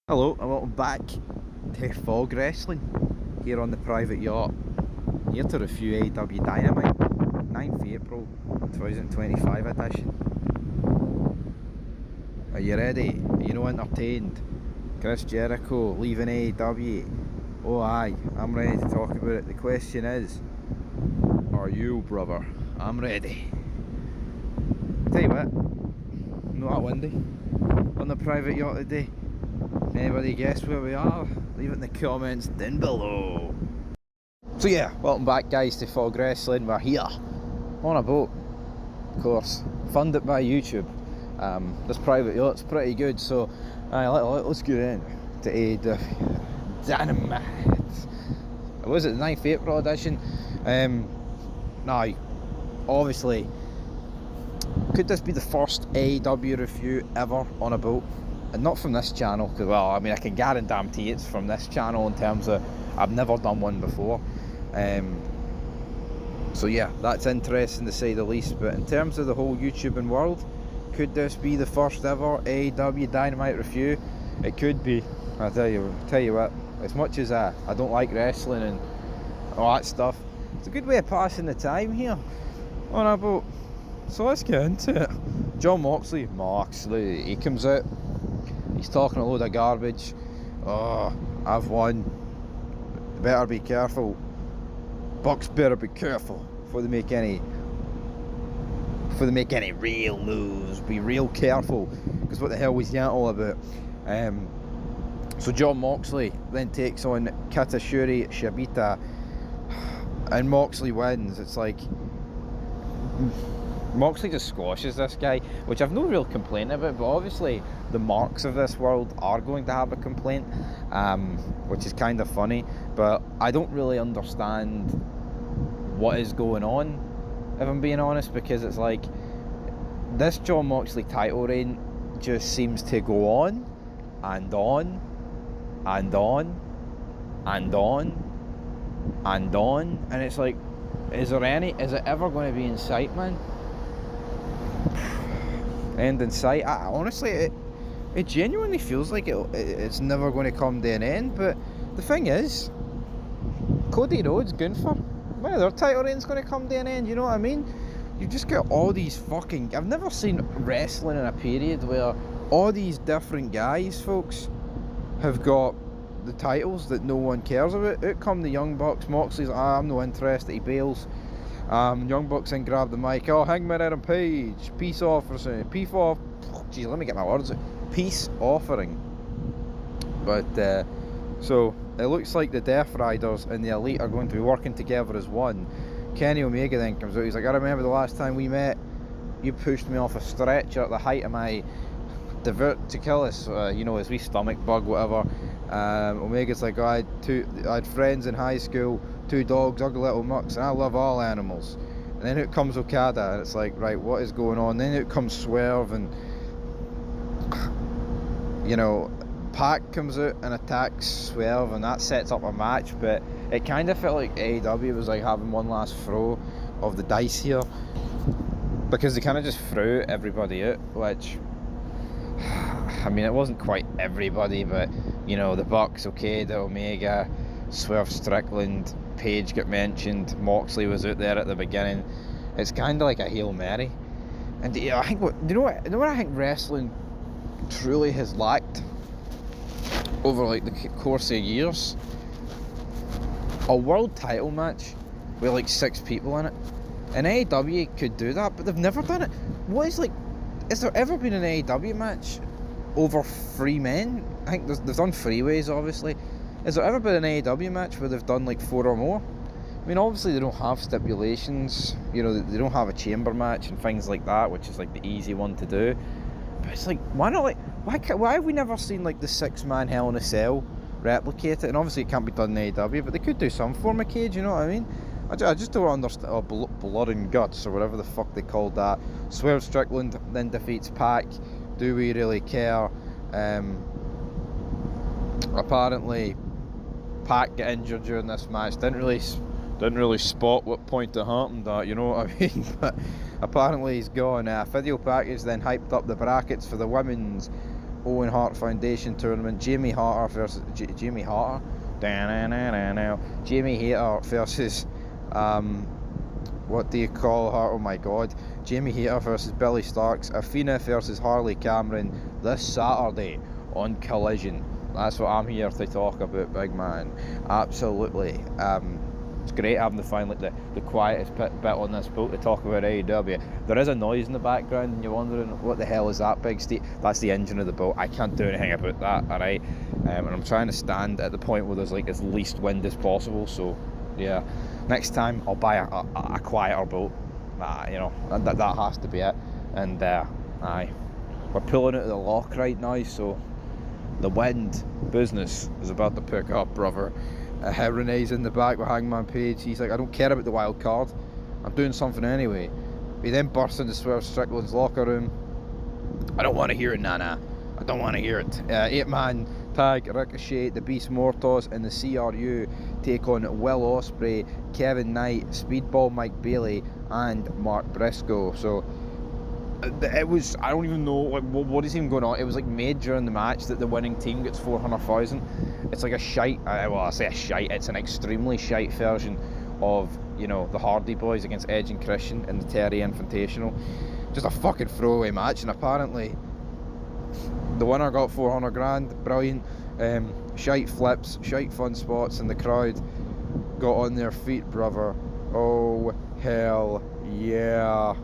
Hello and welcome back to Fog Wrestling here on the Private Yacht. Here to review AEW Dynamite 9th April 2025 edition. Are you ready? Are you not entertained? Chris Jericho leaving AEW. Oh aye, I'm ready to talk about it. The question is, are you, brother? I'm ready. Tell you what, not that windy on the Private Yacht today. Anybody guess where we are? Leave it in the comments down below. So yeah, welcome back guys to Fog Wrestling. We're here on a boat, of course, funded by YouTube. This Private Yacht's pretty good, so let's get in to AEW Dynamite. Was it the 9th April edition? Now, obviously, could this be the first AEW review ever on a boat? And not from this channel, because, well, I mean, I can guarantee it's from this channel in terms of I've never done one before. So yeah, that's interesting to say the least. But in terms of the whole YouTubing world, could this be the first ever AEW Dynamite review? It could be. I tell you what. As much as I don't like wrestling and all that stuff, it's a good way of passing the time here on a boat. So let's get into it. John Moxley, he comes out. He's talking a load of garbage. Oh, I've won. Better be careful. Bucks better be careful before they make any real moves. Be real careful, because what the hell was that all about? So John Moxley then takes on Katashuri Shibata, and Moxley wins. It's like Moxley just squashes this guy, which I've no real complaint about, but obviously the marks of this world are going to have a complaint, which is kind of funny, but I don't really understand what is going on, if I'm being honest, because it's like this John Moxley title reign just seems to go on and on and on and on and on, and it's like, is it ever going to be in sight, man? End in sight. Honestly, it genuinely feels like it's never going to come to an end. But the thing is, Cody Rhodes, Gunther, when their title reign's going to come to an end, you know what I mean? You've just got all these fucking... I've never seen wrestling in a period where all these different guys, folks, have got the titles that no one cares about. Out come the Young Bucks. Moxley's like, I'm no interested, he bails. Young Bucks then grab the mic. Oh, Hangman Adam Page, peace offering. Geez, let me get my words out. Peace offering. But so it looks like the Death Riders and the Elite are going to be working together as one. Kenny Omega then comes out. He's like, I remember the last time we met, you pushed me off a stretcher at the height of my diverticulitis, his wee stomach bug, whatever. Omega's like, I had friends in high school, 2 dogs, ugly little mucks, and I love all animals. And then out comes Okada, and it's like, right, what is going on? Then out comes Swerve, and Pac comes out and attacks Swerve, and that sets up a match. But it kind of felt like AEW was like having one last throw of the dice here, because they kind of just threw everybody out, which, I mean, it wasn't quite everybody, but the Bucks, Okada, Omega, Swerve Strickland, Page got mentioned, Moxley was out there at the beginning. It's kind of like a Hail Mary. And I think what I think wrestling truly has lacked over like the course of years? A world title match with like 6 people in it. And AEW could do that, but they've never done it. Has there ever been an AEW match over 3 men? I think they've done 3-ways, obviously. Has there ever been an AEW match where they've done like 4 or more? I mean, obviously they don't have stipulations, they don't have a chamber match and things like that, which is like the easy one to do. But it's like, why not, like, why have we never seen like the 6-man Hell in a Cell replicate it? And obviously it can't be done in AEW, but they could do some form of cage, you know what I mean? I just don't understand. Blood and Guts, or whatever the fuck they called that. Swerve Strickland then defeats Pac. Do we really care? Apparently Pac got injured during this match. Didn't really spot what point it happened at, you know what I mean? But apparently he's gone. Video package then hyped up the brackets for the women's Owen Hart Foundation tournament. Jamie Hayter versus Jamie Hayter. Jamie Hayter versus what do you call her? Oh my god. Jamie Hayter versus Billy Starks. Athena versus Harley Cameron this Saturday on Collision. That's what I'm here to talk about, big man. Absolutely. It's great having to find like the quietest bit on this boat to talk about AEW. There is a noise in the background and you're wondering what the hell is that, Big Steve? That's the engine of the boat. I can't do anything about that, alright? And I'm trying to stand at the point where there's like as least wind as possible, so yeah. Next time I'll buy a quieter boat. You know, that has to be it. And aye, we're pulling out of the lock right now, so the wind business is about to pick up, brother. Renee's in the back with Hangman Page. He's like, I don't care about the wild card. I'm doing something anyway. He then bursts into Swerve Strickland's locker room. I don't want to hear it, Nana. I don't want to hear it. 8-man tag, Ricochet, the Beast Mortos, and the CRU take on Will Ospreay, Kevin Knight, Speedball Mike Bailey, and Mark Briscoe. So it was, I don't even know like what is even going on. It was like made during the match that the winning team gets 400,000. It's like a shite, well I say a shite, it's an extremely shite version of, you know, the Hardy Boys against Edge and Christian in the Terry Invitational. Just a fucking throwaway match, and apparently the winner got 400 grand, brilliant. Shite flips, shite fun spots, and the crowd got on their feet, brother. Oh hell yeah.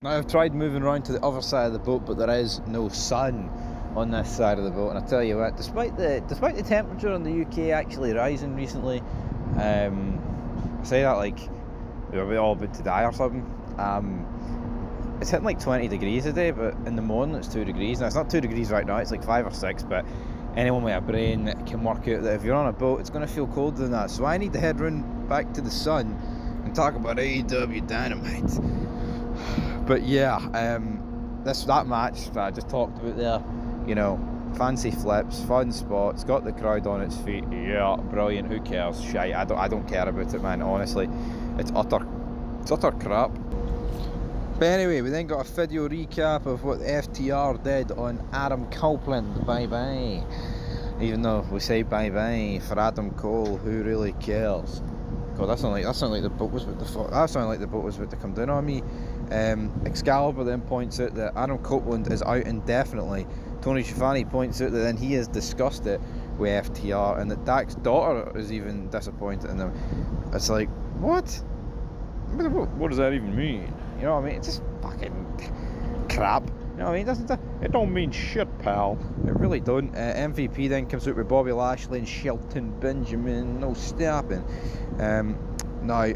Now I've tried moving around to the other side of the boat, but there is no sun on this side of the boat, and I tell you what, despite the temperature in the UK actually rising recently, I say that like we're all about to die or something. It's hitting like 20 degrees a day, but in the morning it's 2 degrees. Now it's not 2 degrees right now, it's like 5 or 6, but anyone with a brain can work out that if you're on a boat, it's going to feel colder than that. So I need to head round back to the sun and talk about AEW Dynamite. But yeah, that match that I just talked about there, you know, fancy flips, fun spots, got the crowd on its feet. Yeah, brilliant. Who cares? Shite. I don't care about it, man. Honestly, it's utter crap. But anyway, we then got a video recap of what the FTR did on Adam Copeland. Bye bye. Even though we say bye bye for Adam Cole, who really cares? God, that sounded like the boat was about to come down on me. Excalibur then points out that Adam Copeland is out indefinitely. Tony Schiavone points out that then he has discussed it with FTR, and that Dak's daughter is even disappointed in them. It's like, what? What does that even mean? You know what I mean? It's just fucking crap. You know what I mean? It don't mean shit, pal. It really don't. MVP then comes out with Bobby Lashley and Shelton Benjamin. No stopping. Now,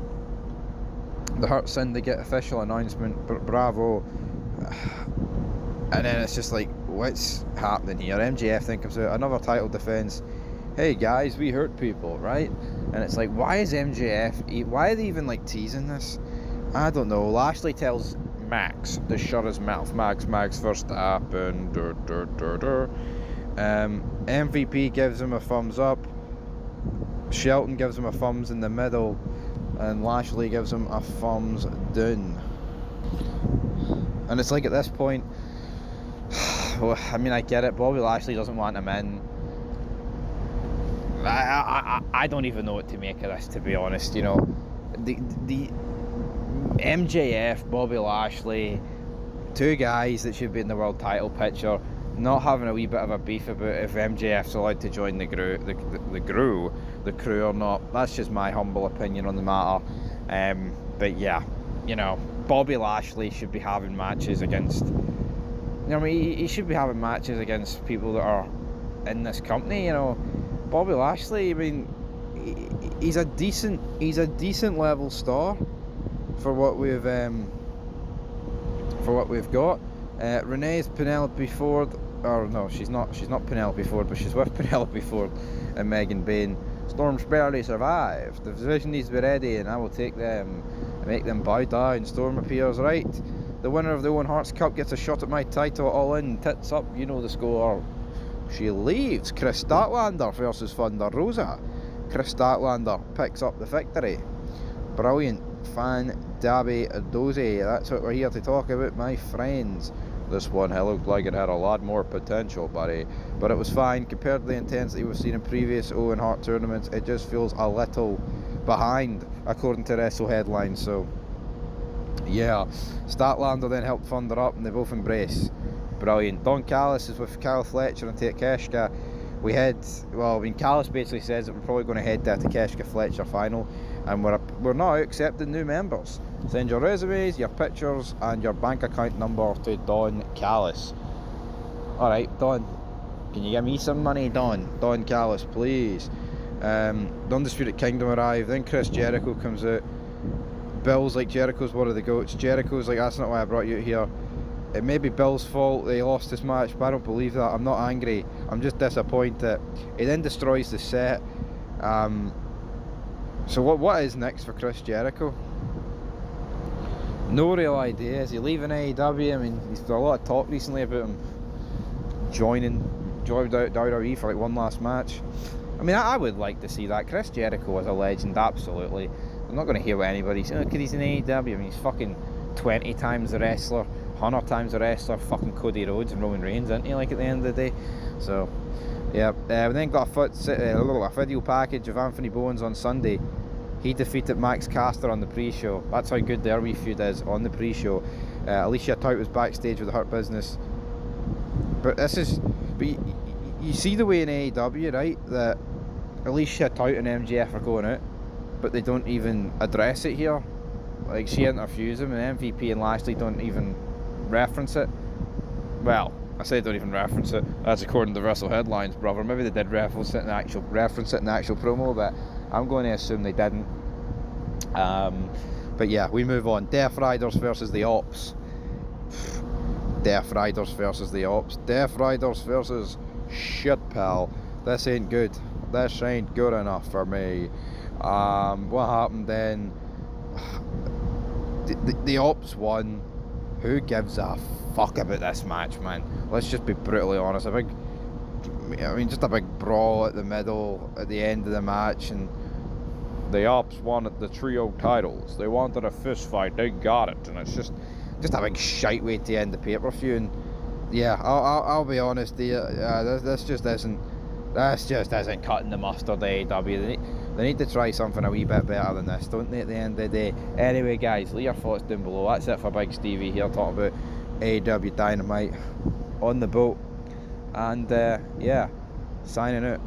the Hurt Syndicate official announcement, bravo. And then it's just like, what's happening here? MJF then comes out, another title defense. Hey guys, we hurt people, right? And it's like, why is MJF, why are they even like teasing this? I don't know. Lashley tells Max to shut his mouth. Max first up, and MVP gives him a thumbs up. Shelton gives him a thumbs in the middle, and Lashley gives him a thumbs down. And it's like at this point, well, I mean, I get it. Bobby Lashley doesn't want him in. I don't even know what to make of this, to be honest. You know, the MJF, Bobby Lashley, two guys that should be in the world title picture, not having a wee bit of a beef about if MJF's allowed to join the crew or not. That's just my humble opinion on the matter. But yeah, you know, Bobby Lashley should be having matches against, you know, I mean, he should be having matches against people that are in this company. You know, Bobby Lashley, I mean, he's a decent level star for what we've got. Renee's Penelope Ford, or no, she's not Penelope Ford, but she's with Penelope Ford and Megan Bain. Storm's barely survived. The division needs to be ready, and I will take them and make them bow down. Storm appears right. The winner of the Owen Hart's Cup gets a shot at my title. All in, tits up, you know the score. She leaves. Chris Statlander versus Thunder Rosa. Chris Statlander picks up the victory. Brilliant. Fan Dabby Dozy. That's what we're here to talk about, my friends. This one looked like it had a lot more potential, buddy. But it was fine compared to the intensity we've seen in previous Owen Hart tournaments. It just feels a little behind, according to Wrestle Headlines. So, yeah, Statlander then helped fund her up, and they both embrace. Brilliant. Don Callis is with Kyle Fletcher and Takeshka. We head, well, I mean, Callis basically says that we're probably going to head to a Takeshka Fletcher final, and we're now accepting new members. Send your resumes, your pictures, and your bank account number to Don Callis. Alright, Don, can you give me some money, Don? Don Callis, please. The Undisputed Kingdom arrive, then Chris Jericho comes out. Bill's like, Jericho's one of the goats. Jericho's like, that's not why I brought you here. It may be Bill's fault they lost this match, but I don't believe that. I'm not angry, I'm just disappointed. He then destroys the set. So what is next for Chris Jericho? No real idea. Is he leaving AEW? I mean, there's a lot of talk recently about him joining WWE for like one last match. I mean, I would like to see that. Chris Jericho was a legend, absolutely. I'm not going to hear what anybody says, because he's in AEW. I mean, he's fucking 20 times the wrestler, 100 times the wrestler, fucking Cody Rhodes and Roman Reigns, isn't he, like, at the end of the day? So, yeah. We then got a video package of Anthony Bowens on Sunday. He defeated Max Caster on the pre-show. That's how good their wee feud is on the pre-show. Alicia Tout was backstage with the Hurt Business. But you see the way in AEW, right, that Alicia Tout and MJF are going out, but they don't even address it here. Like, she interviews him, and MVP and Lashley don't even reference it. Well, I say don't even reference it. That's according to Wrestle Headlines, brother. Maybe they did reference it in the actual promo, but I'm going to assume they didn't. But yeah, we move on. Death Riders versus the Ops. Death Riders versus the Ops. Death Riders versus shit, pal. This ain't good. This ain't good enough for me. What happened then? The Ops won. Who gives a fuck about this match, man? Let's just be brutally honest. Just a big brawl at the middle, at the end of the match, and the Ops wanted the trio titles. They wanted a fist fight. They got it, and it's just a big shite way to end the pay-per-view. And yeah, I'll be honest. This just isn't cutting the mustard. AEW. They need to try something a wee bit better than this, don't they, at the end of the day? Anyway, guys, leave your thoughts down below. That's it for Big Stevie here, talking about AEW Dynamite on the boat. And, yeah, signing out.